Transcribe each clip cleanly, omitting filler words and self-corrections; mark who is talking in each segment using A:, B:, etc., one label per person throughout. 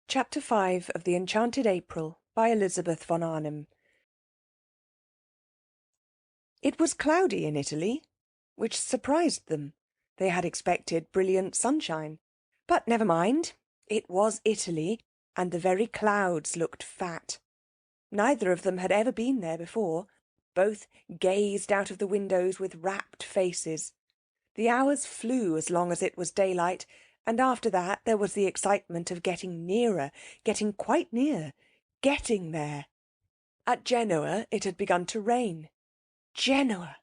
A: Chapter 5 of the Enchanted April by Elizabeth Von Arnim. It was cloudy in Italy, which surprised them. They had expected brilliant sunshine. But never mind, it was Italy, and the very clouds looked fat. Neither of them had ever been there before. Both gazed out of the windows with rapt faces. The hours flew as long as it was daylight, and after that there was the excitement of getting nearer, getting quite near, getting there. At Genoa it had begun to rain. Genoa!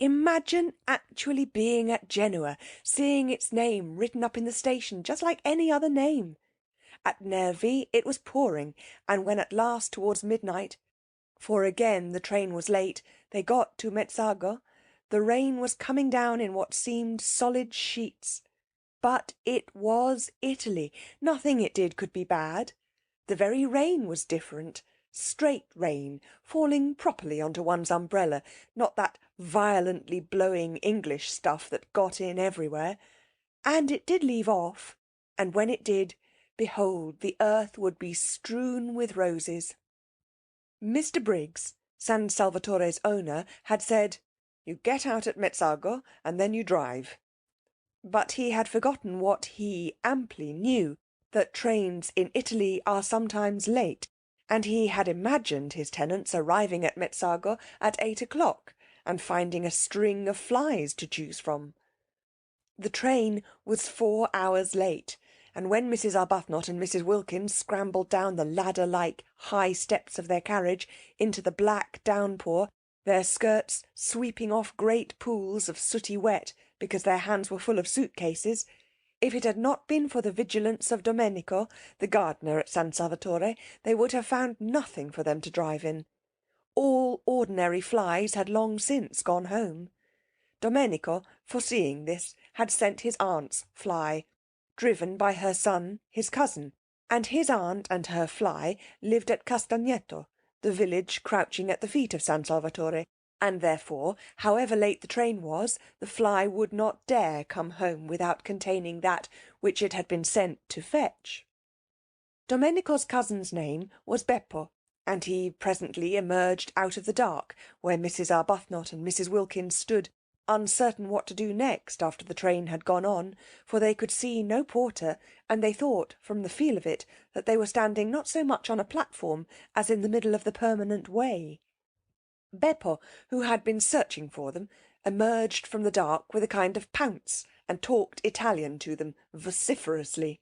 A: Imagine actually being at Genoa, seeing its name written up in the station just like any other name. At Nervi it was pouring, and when at last towards midnight, for again the train was late, they got to Mezzago, the rain was coming down in what seemed solid sheets. But it was Italy. Nothing it did could be bad. The very rain was different. Straight rain, falling properly onto one's umbrella, not that violently blowing English stuff that got in everywhere. And it did leave off, and when it did, behold, the earth would be strewn with roses. Mr. Briggs, San Salvatore's owner, had said, "You get out at Mezzago, and then you drive." But he had forgotten what he amply knew, that trains in Italy are sometimes late, and he had imagined his tenants arriving at Mezzago at 8 o'clock, and finding a string of flies to choose from. The train was 4 hours late, and when Mrs. Arbuthnot and Mrs. Wilkins scrambled down the ladder-like high steps of their carriage into the black downpour, their skirts sweeping off great pools of sooty wet because their hands were full of suitcases, if it had not been for the vigilance of Domenico, the gardener at San Salvatore, they would have found nothing for them to drive in. All ordinary flies had long since gone home. Domenico, foreseeing this, had sent his aunt's fly, driven by her son, his cousin, and his aunt and her fly lived at Castagneto, the village crouching at the feet of San Salvatore, and therefore, however late the train was, the fly would not dare come home without containing that which it had been sent to fetch. Domenico's cousin's name was Beppo, and he presently emerged out of the dark, where Mrs. Arbuthnot and Mrs. Wilkins stood, uncertain what to do next after the train had gone on, for they could see no porter, and they thought, from the feel of it, that they were standing not so much on a platform as in the middle of the permanent way. Beppo, who had been searching for them, emerged from the dark with a kind of pounce, and talked Italian to them vociferously.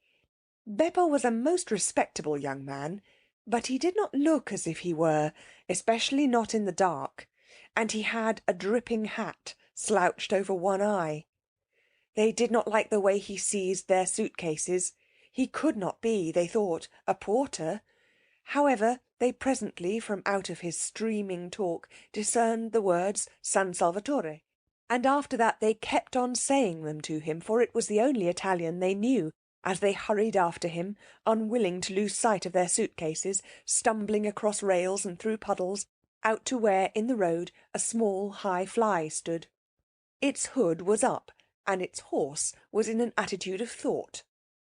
A: Beppo was a most respectable young man, but he did not look as if he were, especially not in the dark, and he had a dripping hat slouched over one eye. They did not like the way he seized their suitcases. He could not be, they thought, a porter. However, they presently, from out of his streaming talk, discerned the words San Salvatore, and after that they kept on saying them to him, for it was the only Italian they knew, as they hurried after him, unwilling to lose sight of their suitcases, stumbling across rails and through puddles, out to where in the road a small high fly stood. Its hood was up, and its horse was in an attitude of thought.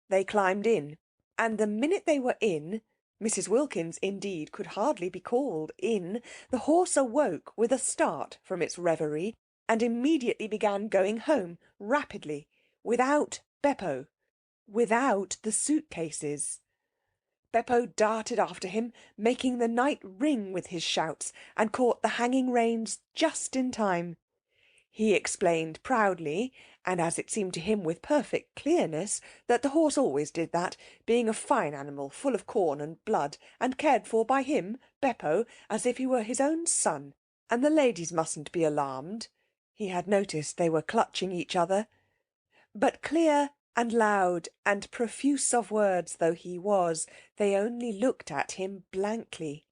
A: They climbed in, and the minute they were in, Mrs. Wilkins, indeed, could hardly be called in, the horse awoke with a start from its reverie, and immediately began going home rapidly, without Beppo, without the suitcases. Beppo darted after him, making the night ring with his shouts, and caught the hanging reins just in time. He explained proudly, and as it seemed to him with perfect clearness, that the horse always did that, being a fine animal, full of corn and blood, and cared for by him, Beppo, as if he were his own son, and the ladies mustn't be alarmed. He had noticed they were clutching each other. But clear and loud and profuse of words though he was, they only looked at him blankly.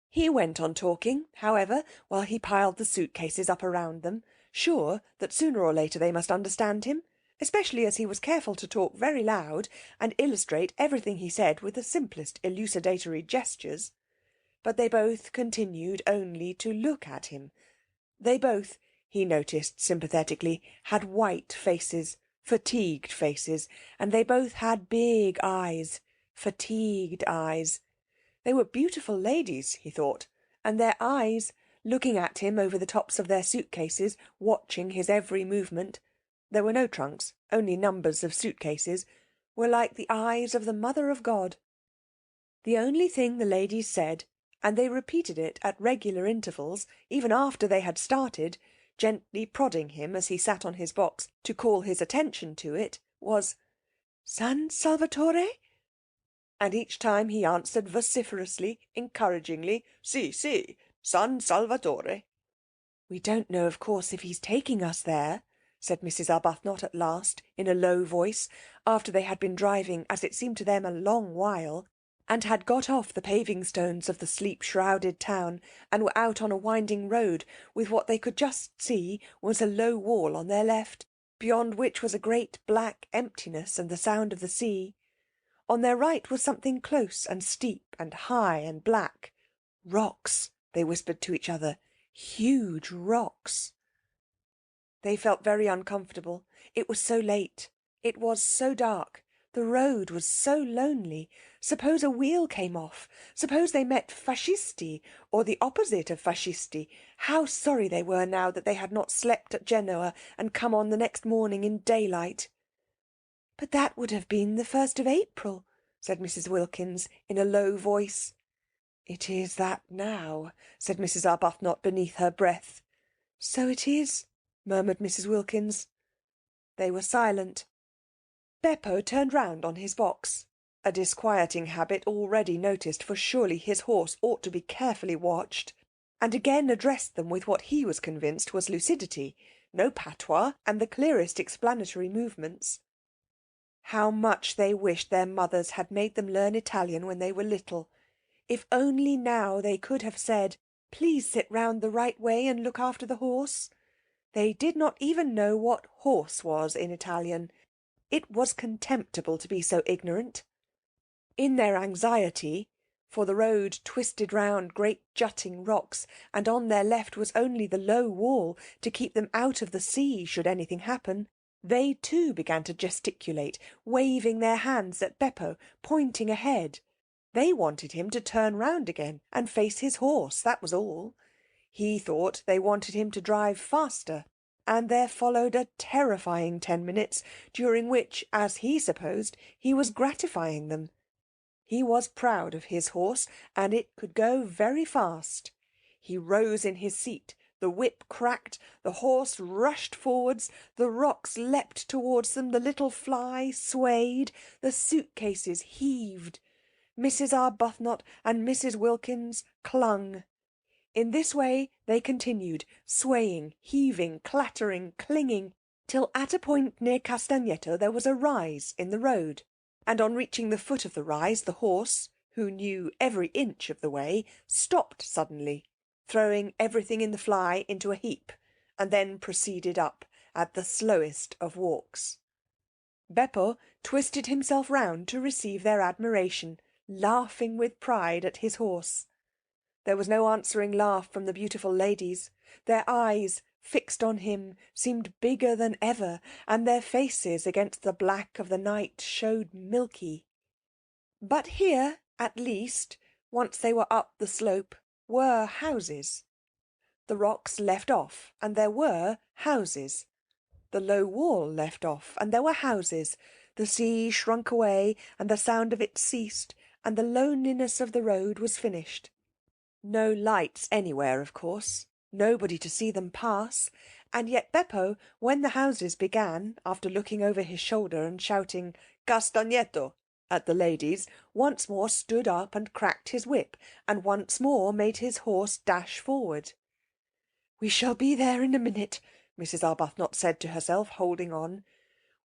A: He went on talking, however, while he piled the suitcases up around them, sure that sooner or later they must understand him, especially as he was careful to talk very loud and illustrate everything he said with the simplest elucidatory gestures. But they both continued only to look at him. They both, he noticed sympathetically, had white faces, fatigued faces, and they both had big eyes, fatigued eyes. They were beautiful ladies, he thought, and their eyes, looking at him over the tops of their suitcases, watching his every movement — there were no trunks, only numbers of suitcases — were like the eyes of the Mother of God. The only thing the ladies said, and they repeated it at regular intervals, even after they had started, gently prodding him as he sat on his box to call his attention to it, was "San Salvatore?" And each time he answered vociferously, encouragingly, "Si, si, San Salvatore." "We don't know, of course, if he's taking us there," said Mrs. Arbuthnot at last, in a low voice, after they had been driving, as it seemed to them, a long while, and had got off the paving stones of the sleep-shrouded town, and were out on a winding road, with what they could just see was a low wall on their left, beyond which was a great black emptiness and the sound of the sea. On their right was something close and steep and high and black. Rocks, they whispered to each other. Huge rocks. They felt very uncomfortable. It was so late. It was so dark. The road was so lonely. Suppose a wheel came off? Suppose they met fascisti, or the opposite of fascisti? How sorry they were now that they had not slept at Genoa and come on the next morning in daylight. "But that would have been the 1st of April," said Mrs. Wilkins in a low voice. "It is that now," said Mrs. Arbuthnot beneath her breath. "So it is," murmured Mrs. Wilkins. They were silent. Beppo turned round on his box, a disquieting habit already noticed, for surely his horse ought to be carefully watched, and again addressed them with what he was convinced was lucidity, no patois, and the clearest explanatory movements. How much they wished their mothers had made them learn Italian when they were little. If only now they could have said, "Please sit round the right way and look after the horse." They did not even know what horse was in Italian. It was contemptible to be so ignorant. In their anxiety, for the road twisted round great jutting rocks, and on their left was only the low wall to keep them out of the sea should anything happen, they too began to gesticulate, waving their hands at Beppo, pointing ahead. They wanted him to turn round again and face his horse, that was all. He thought they wanted him to drive faster, and there followed a terrifying 10 minutes, during which, as he supposed, he was gratifying them. He was proud of his horse, and it could go very fast. He rose in his seat, the whip cracked, the horse rushed forwards, the rocks leapt towards them, the little fly swayed, the suitcases heaved. Mrs. Arbuthnot and Mrs. Wilkins clung. In this way they continued, swaying, heaving, clattering, clinging, till at a point near Castagneto there was a rise in the road, and on reaching the foot of the rise the horse, who knew every inch of the way, stopped suddenly, throwing everything in the fly into a heap, and then proceeded up at the slowest of walks. Beppo twisted himself round to receive their admiration, laughing with pride at his horse. There was no answering laugh from the beautiful ladies. Their eyes, fixed on him, seemed bigger than ever, and their faces against the black of the night showed milky. But here, at least, once they were up the slope, were houses. The rocks left off, and there were houses. The low wall left off, and there were houses. The sea shrunk away, and the sound of it ceased, and the loneliness of the road was finished. No lights anywhere, of course, nobody to see them pass, and yet Beppo, when the houses began, after looking over his shoulder and shouting "Castagneto" at the ladies, once more stood up and cracked his whip, and once more made his horse dash forward. "We shall be there in a minute," Mrs. Arbuthnot said to herself, holding on.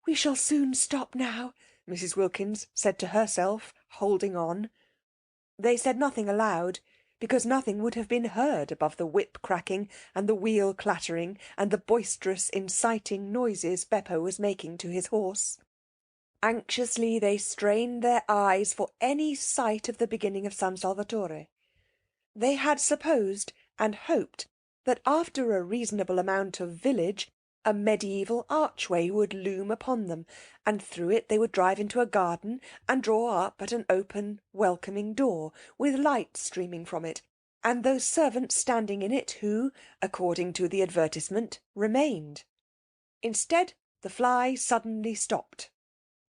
A: "We shall soon stop now," Mrs. Wilkins said to herself, holding on. They said nothing aloud, because nothing would have been heard above the whip cracking and the wheel clattering and the boisterous inciting noises Beppo was making to his horse. Anxiously they strained their eyes for any sight of the beginning of San Salvatore. They had supposed and hoped that after a reasonable amount of village A medieval archway would loom upon them, and through it they would drive into a garden and draw up at an open, welcoming door, with light streaming from it, and those servants standing in it who, according to the advertisement, remained. Instead, the fly suddenly stopped.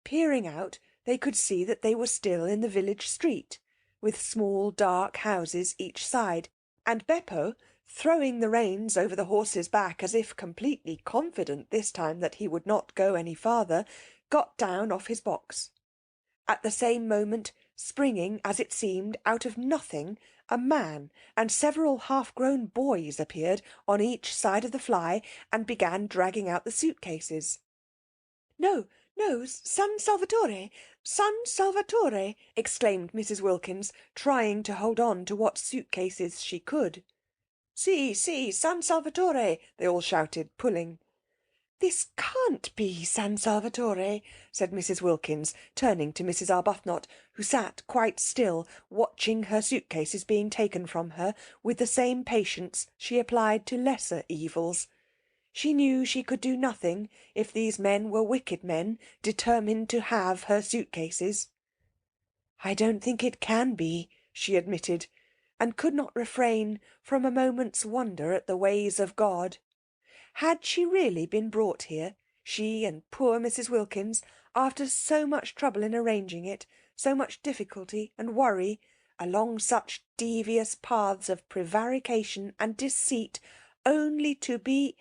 A: Peering out, they could see that they were still in the village street, with small dark houses each side, and Beppo, throwing the reins over the horse's back as if completely confident this time that he would not go any farther, got down off his box. At the same moment, springing, as it seemed, out of nothing, a man and several half-grown boys appeared on each side of the fly and began dragging out the suitcases. "No, no, San Salvatore! San Salvatore!" exclaimed Mrs. Wilkins, trying to hold on to what suitcases she could. "Si, si, San Salvatore!" they all shouted, pulling. "This can't be San Salvatore," said Mrs. Wilkins, turning to Mrs. Arbuthnot, who sat quite still, watching her suitcases being taken from her with the same patience she applied to lesser evils. She knew she could do nothing if these men were wicked men, determined to have her suitcases. "I don't think it can be," she admitted, and could not refrain from a moment's wonder at the ways of God. Had she really been brought here, she and poor Mrs. Wilkins, after so much trouble in arranging it, so much difficulty and worry, along such devious paths of prevarication and deceit, only to be...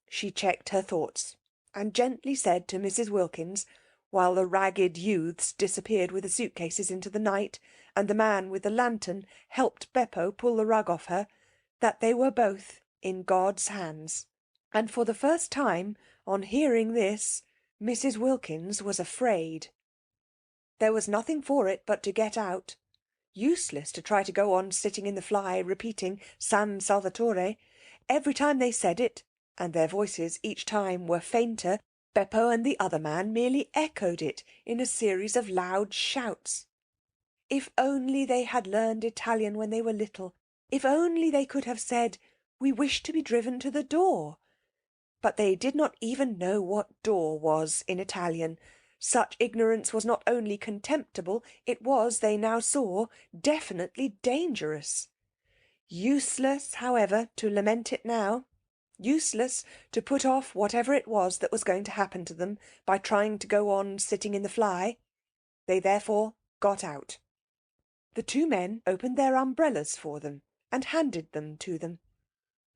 A: She checked her thoughts, and gently said to Mrs. Wilkins, while the ragged youths disappeared with the suitcases into the night, and the man with the lantern helped Beppo pull the rug off her, that they were both in God's hands. And for the first time, on hearing this, Mrs. Wilkins was afraid. There was nothing for it but to get out. Useless to try to go on sitting in the fly, repeating San Salvatore. Every time they said it, and their voices each time were fainter, Beppo and the other man merely echoed it in a series of loud shouts. If only they had learned Italian when they were little! If only they could have said, "We wish to be driven to the door!" But they did not even know what door was in Italian. Such ignorance was not only contemptible, it was, they now saw, definitely dangerous. Useless, however, to lament it now. Useless to put off whatever it was that was going to happen to them by trying to go on sitting in the fly. They therefore got out. The two men opened their umbrellas for them and handed them to them.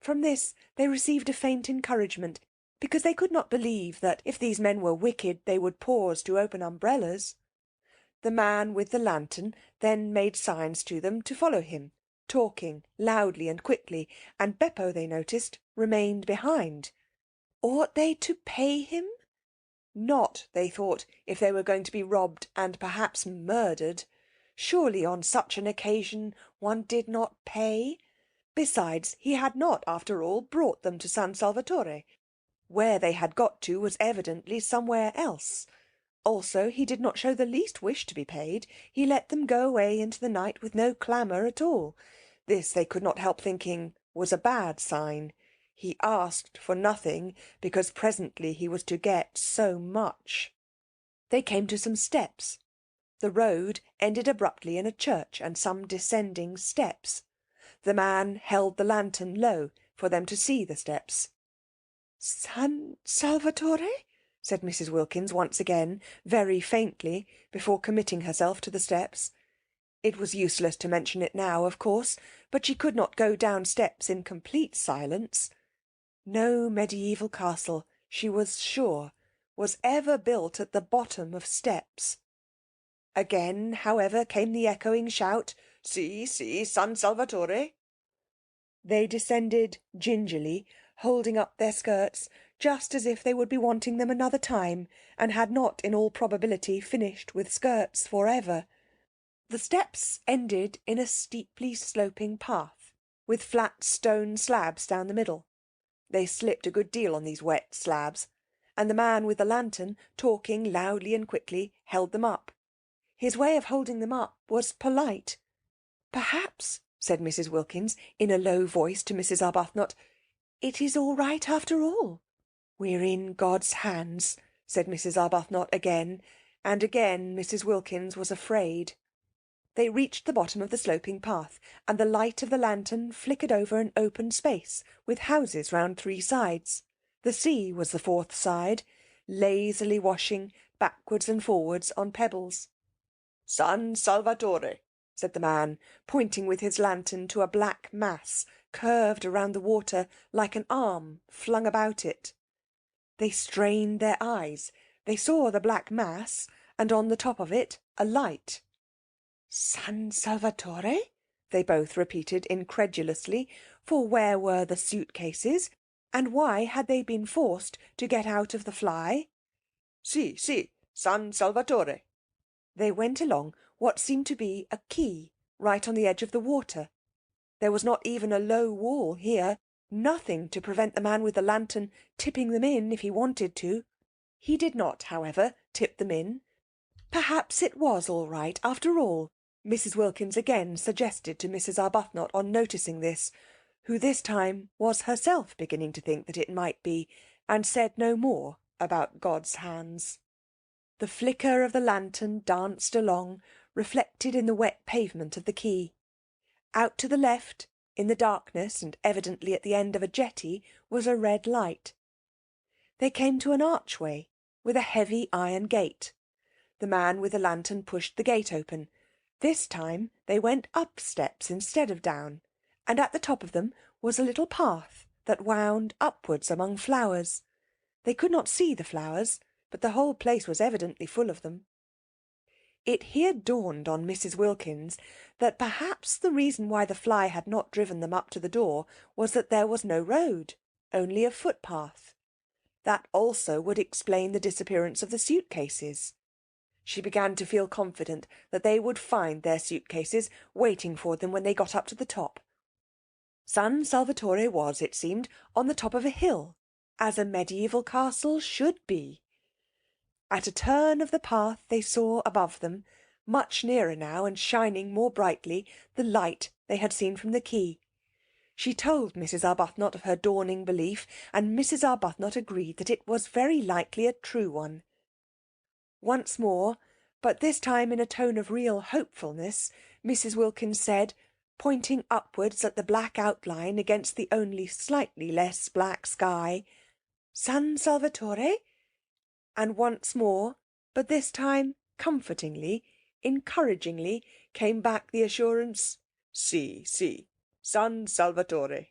A: From this they received a faint encouragement, because they could not believe that if these men were wicked they would pause to open umbrellas. The man with the lantern then made signs to them to follow him, talking loudly and quickly, and Beppo, they noticed, remained behind. Ought they to pay him? Not, they thought, if they were going to be robbed and perhaps murdered. Surely on such an occasion one did not pay. Besides, he had not, after all, brought them to San Salvatore. Where they had got to was evidently somewhere else. Also, he did not show the least wish to be paid. He let them go away into the night with no clamour at all. This, they could not help thinking, was a bad sign. He asked for nothing, because presently he was to get so much. They came to some steps. The road ended abruptly in a church and some descending steps. The man held the lantern low for them to see the steps. "San Salvatore?" said Mrs. Wilkins once again, very faintly, before committing herself to the steps. It was useless to mention it now, of course, but she could not go down steps in complete silence. No mediaeval castle, she was sure, was ever built at the bottom of steps. Again, however, came the echoing shout, "Si, si, San Salvatore!" They descended gingerly, holding up their skirts, just as if they would be wanting them another time, and had not in all probability finished with skirts for ever. The steps ended in a steeply sloping path, with flat stone slabs down the middle. They slipped a good deal on these wet slabs, and the man with the lantern, talking loudly and quickly, held them up. His way of holding them up was polite. "Perhaps," said Mrs. Wilkins, in a low voice to Mrs. Arbuthnot, "it is all right after all." "We're in God's hands," said Mrs. Arbuthnot again, and again Mrs. Wilkins was afraid. They reached the bottom of the sloping path, and the light of the lantern flickered over an open space with houses round three sides. The sea was the fourth side, lazily washing backwards and forwards on pebbles. "San Salvatore," said the man, pointing with his lantern to a black mass curved around the water like an arm flung about it. They strained their eyes. They saw the black mass, and on the top of it a light. "San Salvatore?" they both repeated incredulously, for where were the suitcases, and why had they been forced to get out of the fly? "Si, si, San Salvatore." They went along what seemed to be a quay right on the edge of the water. There was not even a low wall here, nothing to prevent the man with the lantern tipping them in if he wanted to. He did not, however, tip them in. Perhaps it was all right after all, Mrs. Wilkins again suggested to Mrs. Arbuthnot on noticing this, who this time was herself beginning to think that it might be, and said no more about God's hands. The flicker of the lantern danced along, reflected in the wet pavement of the quay. Out to the left, in the darkness and evidently at the end of a jetty, was a red light. They came to an archway with a heavy iron gate. The man with the lantern pushed the gate open. This time they went up steps instead of down, and at the top of them was a little path that wound upwards among flowers. They could not see the flowers, but the whole place was evidently full of them. It here dawned on Mrs. Wilkins that perhaps the reason why the fly had not driven them up to the door was that there was no road, only a footpath. That also would explain the disappearance of the suitcases. She began to feel confident that they would find their suitcases waiting for them when they got up to the top. San Salvatore was, it seemed, on the top of a hill, as a medieval castle should be. At a turn of the path they saw above them, much nearer now and shining more brightly, the light they had seen from the quay. She told Mrs. Arbuthnot of her dawning belief, and Mrs. Arbuthnot agreed that it was very likely a true one. Once more, but this time in a tone of real hopefulness, Mrs. Wilkins said, pointing upwards at the black outline against the only slightly less black sky, "San Salvatore?" And once more, but this time comfortingly, encouragingly, came back the assurance, "Si, si, San Salvatore."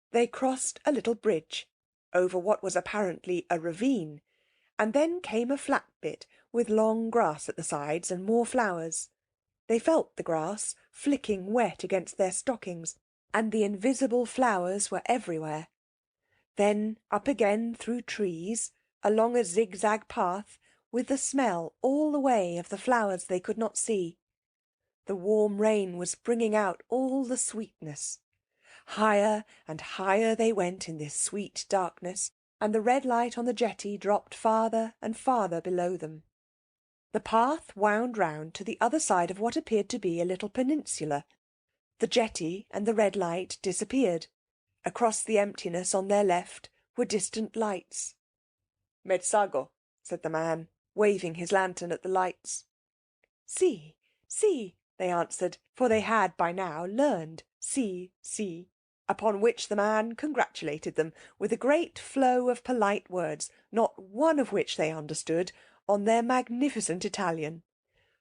A: They crossed a little bridge over what was apparently a ravine, and then came a flat bit with long grass at the sides and more flowers. They felt the grass flicking wet against their stockings, and the invisible flowers were everywhere. Then up again through trees, along a zigzag path, with the smell all the way of the flowers they could not see. The warm rain was bringing out all the sweetness. Higher and higher they went in this sweet darkness, and the red light on the jetty dropped farther and farther below them. The path wound round to the other side of what appeared to be a little peninsula. The jetty and the red light disappeared. Across the emptiness on their left were distant lights. "Mezzago," said the man, waving his lantern at the lights. "Si, si," they answered, for they had by now learned si, si, upon which the man congratulated them with a great flow of polite words, not one of which they understood, on their magnificent Italian.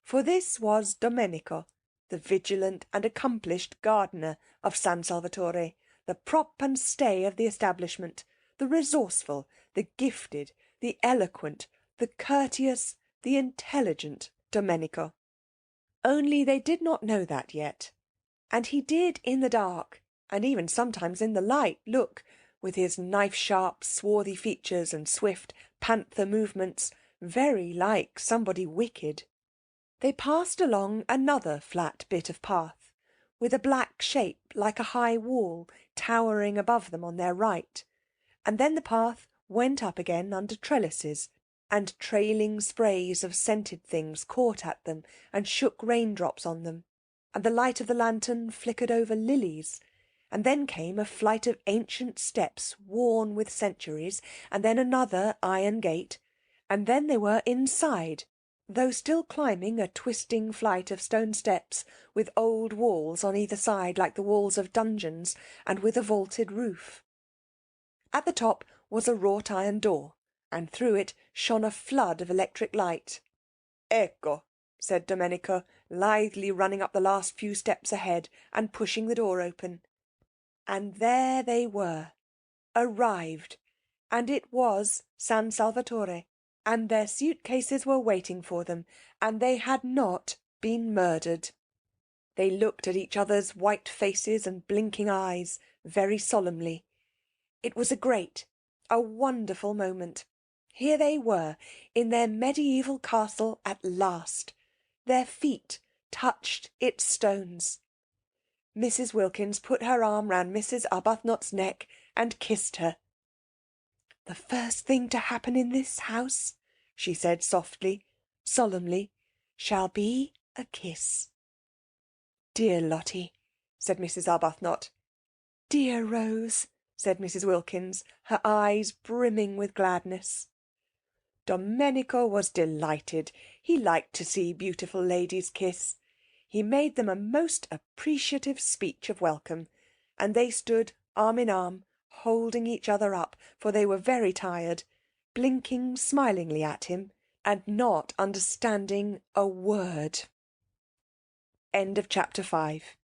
A: For this was Domenico, the vigilant and accomplished gardener of San Salvatore, the prop and stay of the establishment, the resourceful, the gifted, the eloquent, the courteous, the intelligent Domenico. Only they did not know that yet. And he did in the dark, and even sometimes in the light, look, with his knife-sharp, swarthy features and swift panther movements, very like somebody wicked. They passed along another flat bit of path, with a black shape like a high wall towering above them on their right, and then the path went up again under trellises, and trailing sprays of scented things caught at them and shook raindrops on them, and the light of the lantern flickered over lilies, and then came a flight of ancient steps worn with centuries, and then another iron gate, and then they were inside, though still climbing a twisting flight of stone steps with old walls on either side like the walls of dungeons, and with a vaulted roof. At the top was a wrought iron door, and through it shone a flood of electric light. "Ecco," said Domenico, lithely running up the last few steps ahead and pushing the door open. And there they were, arrived, and it was San Salvatore, and their suitcases were waiting for them, and they had not been murdered. They looked at each other's white faces and blinking eyes very solemnly. It was a wonderful moment. Here they were, in their mediaeval castle at last. Their feet touched its stones. Mrs. Wilkins put her arm round Mrs. Arbuthnot's neck and kissed her. "The first thing to happen in this house," she said softly, solemnly, "shall be a kiss." "Dear Lottie," said Mrs. Arbuthnot. "Dear Rose," said Mrs. Wilkins, her eyes brimming with gladness. Domenico was delighted. He liked to see beautiful ladies kiss. He made them a most appreciative speech of welcome, and they stood arm in arm, holding each other up, for they were very tired, blinking smilingly at him, and not understanding a word. End of chapter 5.